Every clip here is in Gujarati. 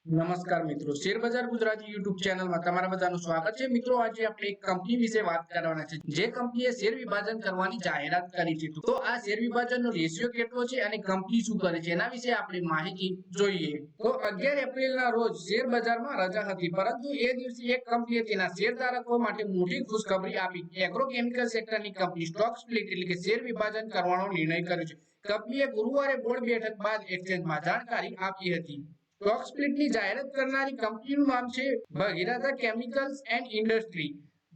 નમસ્કાર મિત્રો, શેર બજાર ગુજરાતી યુટ્યુબ ચેનલમાં તમારા બધાનું સ્વાગત છે। મિત્રો, આજે આપણે એક કંપની વિશે વાત કરવાના છે, જે કંપનીએ શેર વિભાજન કરવાની જાહેરાત કરી છે। તો આ શેર વિભાજનનો રેશિયો કેટલો છે અને કંપની શું કરે છે, એના વિશે આપણે માહિતી જોઈએ। તો 11 એપ્રિલના રોજ શેર બજારમાં રજા હતી, પરંતુ એ દિવસે એક કંપનીએ તેના શેરધારકો માટે મોટી ખુશખબરી આપી। એગ્રોકેમિકલ સેક્ટરની કંપની સ્ટોક સ્પ્લિટ એટલે કે શેર વિભાજન કરવાનો નિર્ણય કર્યો છે। કંપનીએ ગુરુવારે બોર્ડ બેઠક બાદ એક્સચેન્જમાં જાણકારી આપી હતી। સ્ટોક સ્પ્લિટની જાહેરાત કરનારી કંપનીનું નામ છે ભગીરથ કેમિકલ્સ એન્ડ ઇન્ડસ્ટ્રી,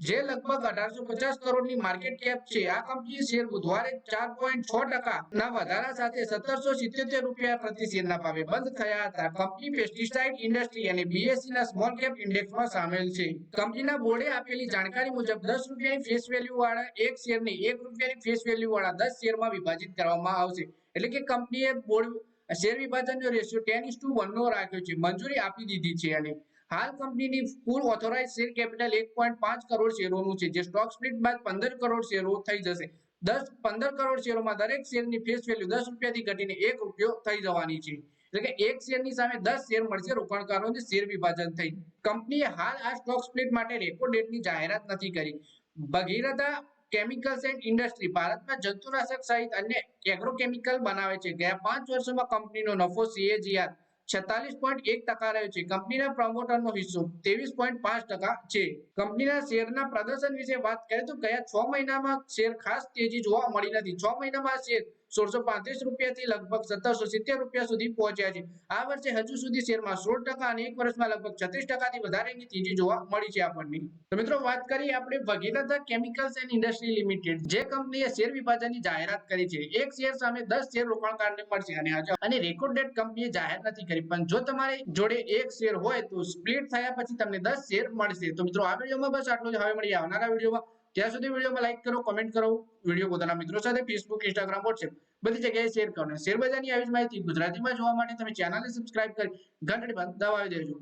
જે લગભગ 1850 કરોડની માર્કેટ કેપ છે। આ કંપની શેર બુધવારે 4.6% ના વધારા સાથે 1777 રૂપિયા પ્રતિ શેરના ભાવે બંધ થયા હતા। કંપની પેસ્ટિસાઇડ ઇન્ડસ્ટ્રી અને બીએસઈ ના સ્મોલ કેપ ઇન્ડેક્સમાં સામેલ છે। કંપનીના બોર્ડે આપેલી જાણકારી મુજબ 10 રૂપિયાની ફેસ વેલ્યુ વાળા એક શેરને 1 રૂપિયાની ફેસ વેલ્યુ વાળા 10 શેરમાં વિભાજિત કરવામાં આવશે। એટલે કે કંપનીએ બોર્ડ શેર વિભાજનનો રેશિયો 10:1 નો રાખ્યો છે, મંજૂરી આપી દીધી છે। અને હાલ કંપનીની કુલ ઓથોરાઇઝ શેર કેપિટલ 1.5 કરોડ શેરોનું છે, જે સ્ટોક સ્પ્લિટ બાદ 15 કરોડ શેરો થઈ જશે। 15 કરોડ શેરોમાં દરેક શેરની ફેસ વેલ્યુ 10 રૂપિયાથી ઘટીને 1 રૂપિયો થઈ જવાની છે। એટલે કે એક શેરની સામે 10 શેર મળશે રોકાણકારોને શેર વિભાજન થઈ। કંપનીએ હાલ આ સ્ટોક સ્પ્લિટ માટે રેકોર્ડ ડેટની જાહેરાત નથી કરી। ભગીરથ કેમિકલ્સ એન્ડ ઇન્ડસ્ટ્રી ભારતમાં જંતુનાશક સહિત અન્ય એગ્રોકેમિકલ બનાવે છે। ગયા 5 વર્ષોમાં કંપનીનો નફો CAGR 46.1% રહ્યો છે। કંપનીના પ્રમોટરનો હિસ્સો 23.5% છે। કંપનીના શેરના પ્રદર્શન વિશે વાત કરીએ તો ગયા 6 મહિનામાં શેર ખાસ તેજી જોવા મળી નથી। 6 મહિનામાં શેર 1635 રૂપિયાથી લગભગ 1770 રૂપિયા સુધી પહોંચ્યા છે। આ વર્ષે હજુ સુધી શેરમાં 16% અને એક વર્ષમાં લગભગ 36%થી વધારેની તેજી જોવા મળી છે આપણને। તો મિત્રો, વાત કરીએ આપણે ભગીરથ કેમિકલ્સ એન્ડ ઇન્ડસ્ટ્રી લિમિટેડ, જે કંપનીએ શેર વિભાજનની જાહેરાત કરી છે। એક શેર સામે 10 શેર રોકાણકારને મળશે અને રેકોર્ડ ડેટ કંપનીએ જાહેર નથી કરી, પણ જો તમારી જોડે એક શેર હોય તો સ્પ્લિટ થયા પછી તમને 10 શેર મળશે। તો મિત્રો, આ વિડીયોમાં બસ આટલું જ। હવે મળીએ આવનારા વિડીયોમાં। ત્યાં સુધી વિડીયોમાં લાઈક કરો, કમેન્ટ કરો, વિડીયો પોતાના મિત્રો સાથે ફેસબુક, ઇન્સ્ટાગ્રામ, વોટ્સએપ બધી જગ્યાએ શેર કરો। શેર બજારની આવી જ માહિતી ગુજરાતીમાં જોવા માટે તમે ચેનલને સબસ્ક્રાઇબ કરી ઘંટડી બંધ દબાવી દેજો।